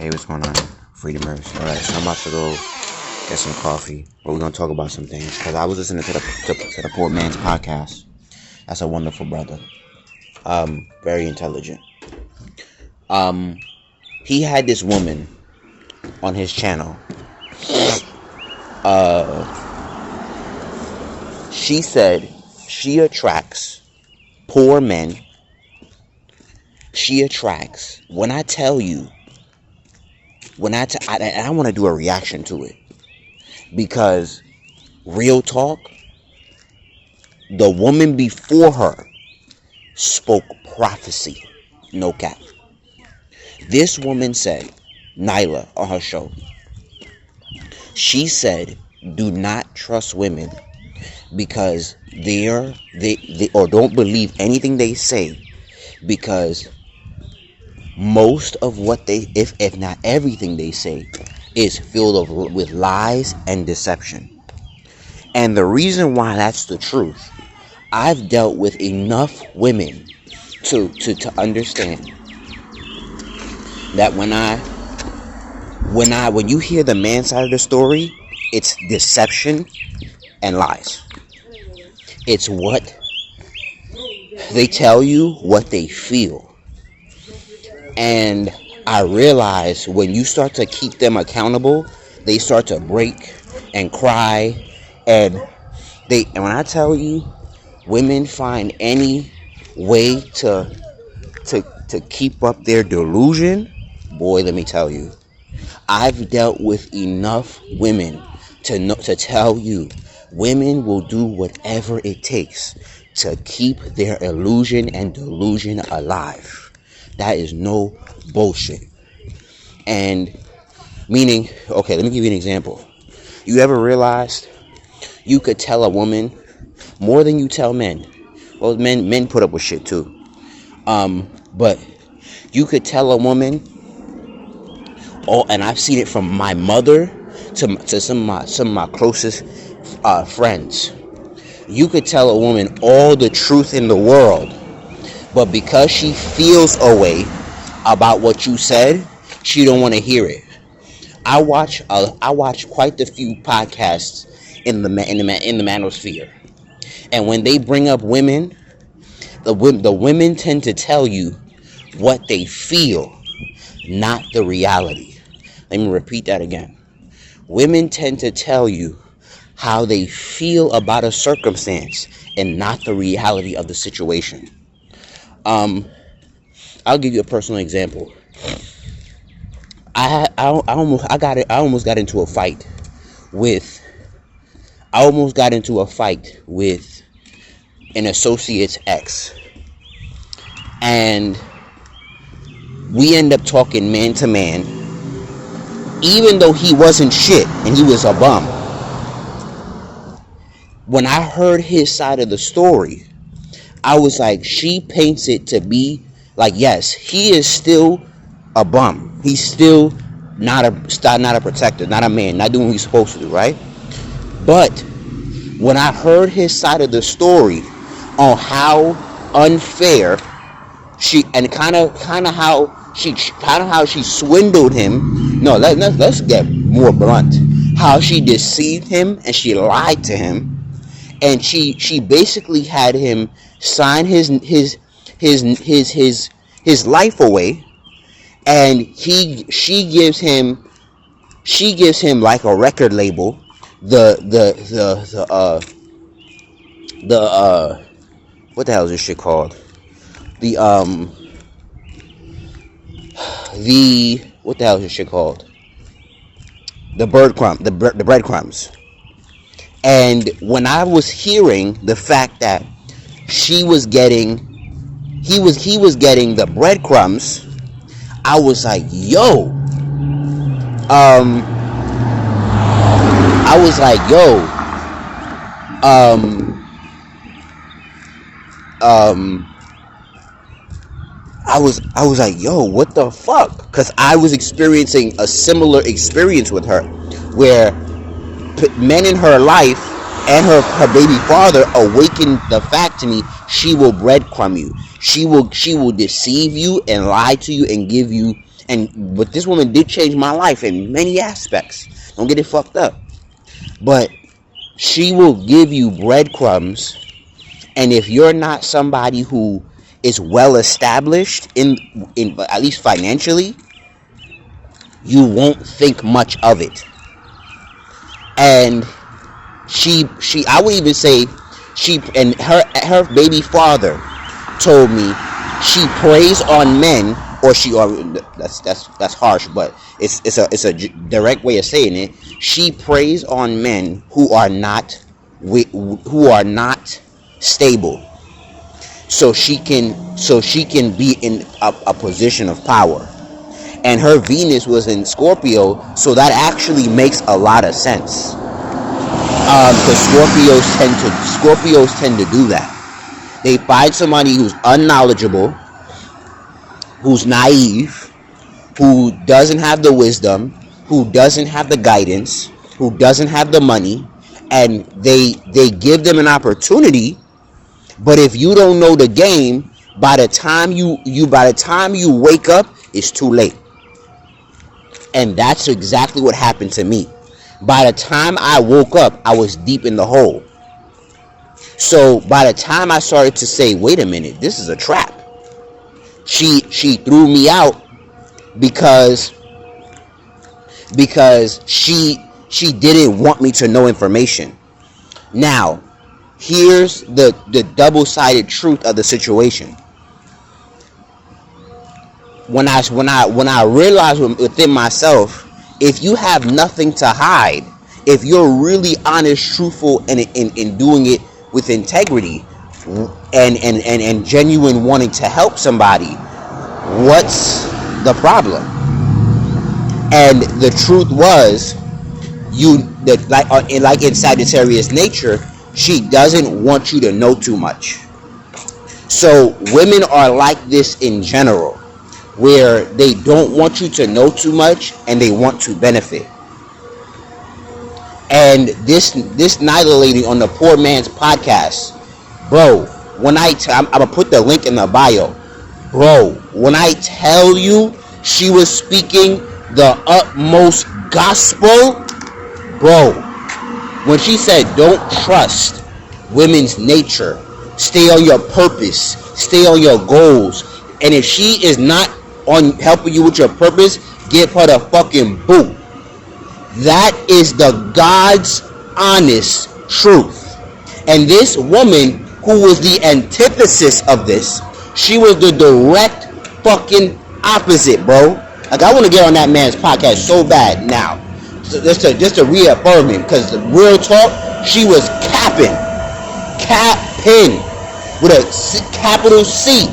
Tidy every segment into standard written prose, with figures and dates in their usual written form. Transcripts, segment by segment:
Hey, what's going on? Freedomers. Alright, so I'm about to go get some coffee. But we're going to talk about some things. Because I was listening to the Poor Man's podcast. That's a wonderful brother. Very intelligent. He had this woman on his channel. She said she attracts poor men. She attracts, when I tell you, I want to do a reaction to it, because real talk, the woman before her spoke prophecy, no cap. This woman said, Naila, on her show, she said, do not trust women because they or don't believe anything they say, because most of what they, if not everything they say, is filled with lies and deception. And the reason why that's the truth, I've dealt with enough women to understand that when you hear the man side of the story, it's deception and lies. It's what they tell you, what they feel. And I realize when you start to keep them accountable, they start to break and cry. And when I tell you, women find any way to keep up their delusion, boy, let me tell you, I've dealt with enough women to tell you, women will do whatever it takes to keep their illusion and delusion alive. That is no bullshit. And meaning, okay, let me give you an example. You ever realized you could tell a woman more than you tell men? Well, men put up with shit too. But you could tell a woman, and I've seen it from my mother to some of my closest friends. You could tell a woman all the truth in the world, but because she feels a way about what you said, she don't want to hear it. I watch quite a few podcasts in the manosphere, and when they bring up women, the women tend to tell you what they feel, not the reality. Let me repeat that again. Women tend to tell you how they feel about a circumstance and not the reality of the situation. I'll give you a personal example. I almost got into a fight with an associate's ex, and we end up talking man to man, even though he wasn't shit and he was a bum. When I heard his side of the story, I was like, she paints it to be like, yes, he is still a bum. He's still not a protector, not a man, not doing what he's supposed to do, right? But when I heard his side of the story on how unfair she, and kind of how she swindled him. No, let's get more blunt. How she deceived him and she lied to him. And she basically had him sign his life away, and she gives him like a record label, the what the hell is this shit called? The what the hell is this shit called? The breadcrumbs. And when I was hearing the fact that he was getting the breadcrumbs, I was like, yo. I was like, yo. I was like, yo, what the fuck? Because I was experiencing a similar experience with her, where men in her life and her baby father awakened the fact to me, she will breadcrumb you. She will deceive you and lie to you and give you but this woman did change my life in many aspects. Don't get it fucked up. But she will give you breadcrumbs, and if you're not somebody who is well established in at least financially, you won't think much of it. And she I would even say she and her baby father told me she preys on men, or that's harsh, but it's a direct way of saying it. She preys on men who are not stable, so she can be in a position of power. And her Venus was in Scorpio, so that actually makes a lot of sense. Because Scorpios tend to do that. They find somebody who's unknowledgeable, who's naive, who doesn't have the wisdom, who doesn't have the guidance, who doesn't have the money, and they give them an opportunity. But if you don't know the game, by the time you wake up, it's too late. And that's exactly what happened to me. By the time I woke up, I was deep in the hole. So by the time I started to say, wait a minute, this is a trap, she threw me out because she didn't want me to know information. Now, here's the double-sided truth of the situation. When I realized within myself, if you have nothing to hide, if you're really honest, truthful, and in doing it with integrity and genuine wanting to help somebody, what's the problem? And the truth was, like in Sagittarius nature, she doesn't want you to know too much. So women are like this in general, where they don't want you to know too much and they want to benefit. And this naila lady on the Poor Man's podcast, bro, I'm gonna put the link in the bio, bro. When I tell you she was speaking the utmost gospel, bro, when she said don't trust women's nature, stay on your purpose, stay on your goals, and if she is not on helping you with your purpose, give her the fucking boot. That is the God's honest truth. And this woman, who was the antithesis of this, she was the direct fucking opposite, bro. Like, I want to get on that man's podcast so bad now, just to reaffirm him, because the real talk, she was capping with a capital C.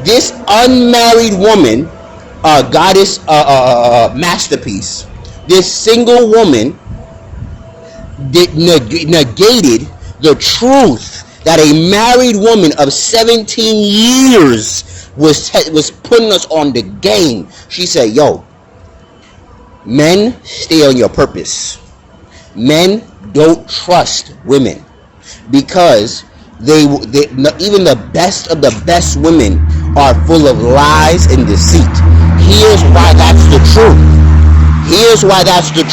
This unmarried woman, goddess, masterpiece, this single woman negated the truth that a married woman of 17 years was putting us on the game. She said, yo, men, stay on your purpose. Men don't trust women, because they even the best of the best women are full of lies and deceit. Here's why that's the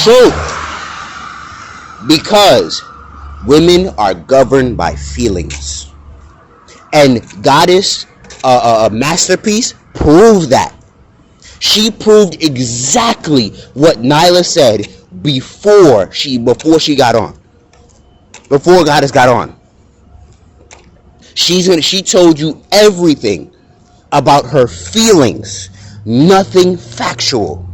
truth. Because women are governed by feelings, and goddess, masterpiece, proved that. She proved exactly what Naila said before she got on. Before Goddess got on. She told you everything about her feelings, nothing factual.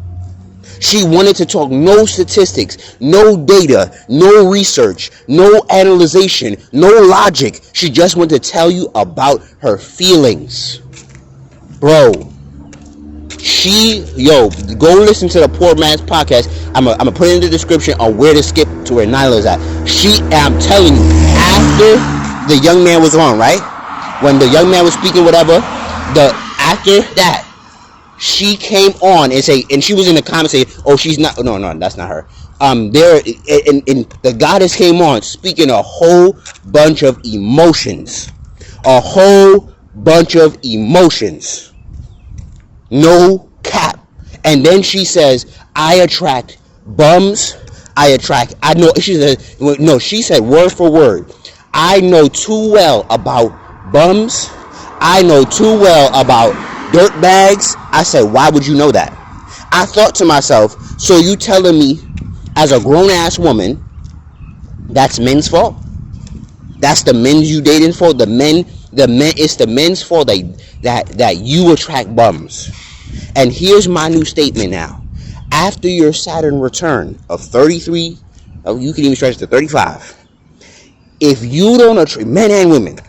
She wanted to talk no statistics, no data, no research, no analyzation, no logic. She just wanted to tell you about her feelings. Bro, go listen to the Poor Man's podcast. I'm gonna put it in the description on where to skip to where Naila's at. I'm telling you, after the young man was on, right? When the young man was speaking, whatever, after that, she came on and she was in the comments saying, oh, she's not, no, that's not her. The goddess came on speaking a whole bunch of emotions. No cap. And then she says, I attract bums. I know, she said, no, she said word for word, I know too well about bums. I know too well about dirt bags. I said, why would you know that? I thought to myself, so you telling me as a grown ass woman, that's men's fault? That's the men you dating for? It's the men's fault that you attract bums. And here's my new statement now. After your Saturn return of 33, you can even stretch to 35. If you don't attract, men and women,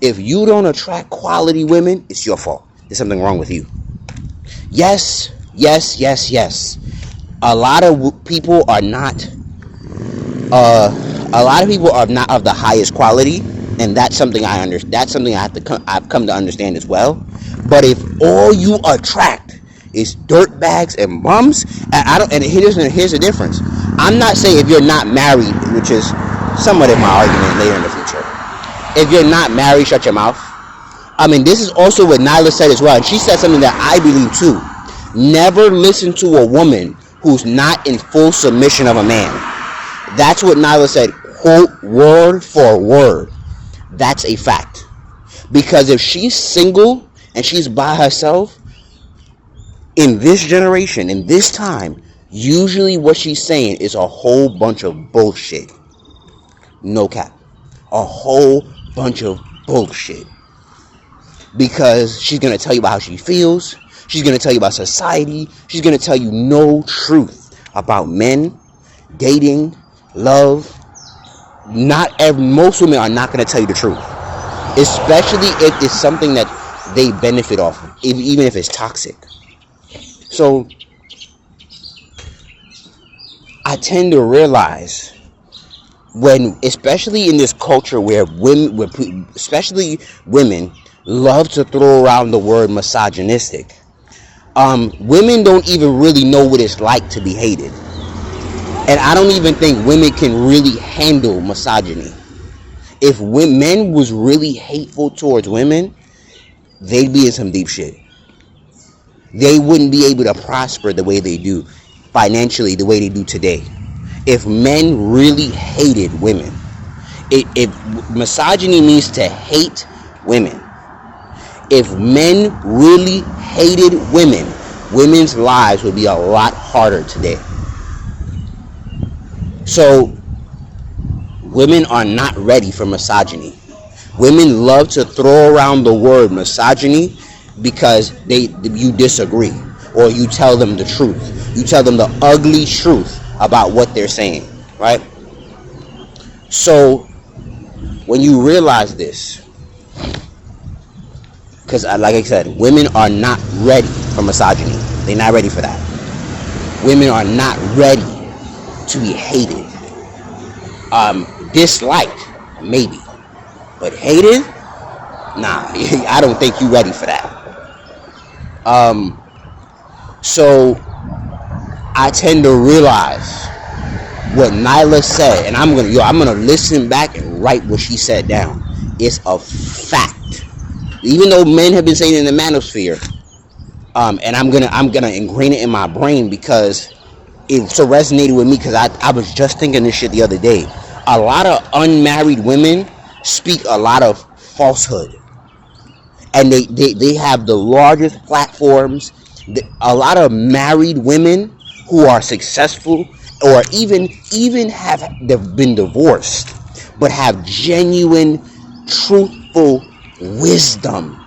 if you don't attract quality women, it's your fault. There's something wrong with you. Yes, yes, yes, yes. A lot of people are not of the highest quality, and that's something I understand. That's something I've come to understand as well. But if all you attract is dirt bags and bums, and I don't. And here's the difference. I'm not saying if you're not married, which is somewhat of my argument later in the future. If you're not married, shut your mouth. I mean, this is also what Naila said as well, and she said something that I believe too. Never listen to a woman who's not in full submission of a man. That's what Naila said, quote, word for word. That's a fact. Because if she's single and she's by herself, in this generation, in this time, usually what she's saying is a whole bunch of bullshit. No cap. A whole bunch of bullshit. Because she's going to tell you about how she feels. She's going to tell you about society. She's going to tell you no truth about men, dating, love. Most women are not going to tell you the truth, especially if it's something that they benefit off of, even if it's toxic. So I tend to realize especially in this culture where especially women love to throw around the word misogynistic. Women don't even really know what it's like to be hated. And I don't even think women can really handle misogyny. If men was really hateful towards women, they'd be in some deep shit. They wouldn't be able to prosper the way they do, financially, the way they do today. If men really hated women, if misogyny means to hate women. If men really hated women, women's lives would be a lot harder today. So, women are not ready for misogyny. Women love to throw around the word misogyny because you disagree, or you tell them the truth. You tell them the ugly truth about what they're saying, right? So, when you realize this, because like I said, women are not ready for misogyny. They're not ready for that. Women are not ready to be hated. Disliked, maybe. But hated? Nah, I don't think you're ready for that. So I tend to realize what Naila said, and I'm gonna listen back and write what she said down. It's a fact. Even though men have been saying it in the manosphere, and I'm gonna ingrain it in my brain because it so resonated with me, because I was just thinking this shit the other day. A lot of unmarried women speak a lot of falsehood, and they have the largest platforms. A lot of married women who are successful, or even have been divorced, but have genuine, truthful wisdom,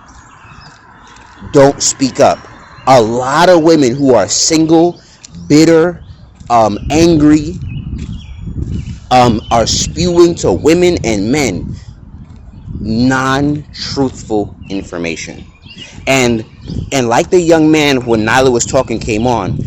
don't speak up. A lot of women who are single, bitter, angry, are spewing to women and men non-truthful information. And like the young man when Naila was talking came on,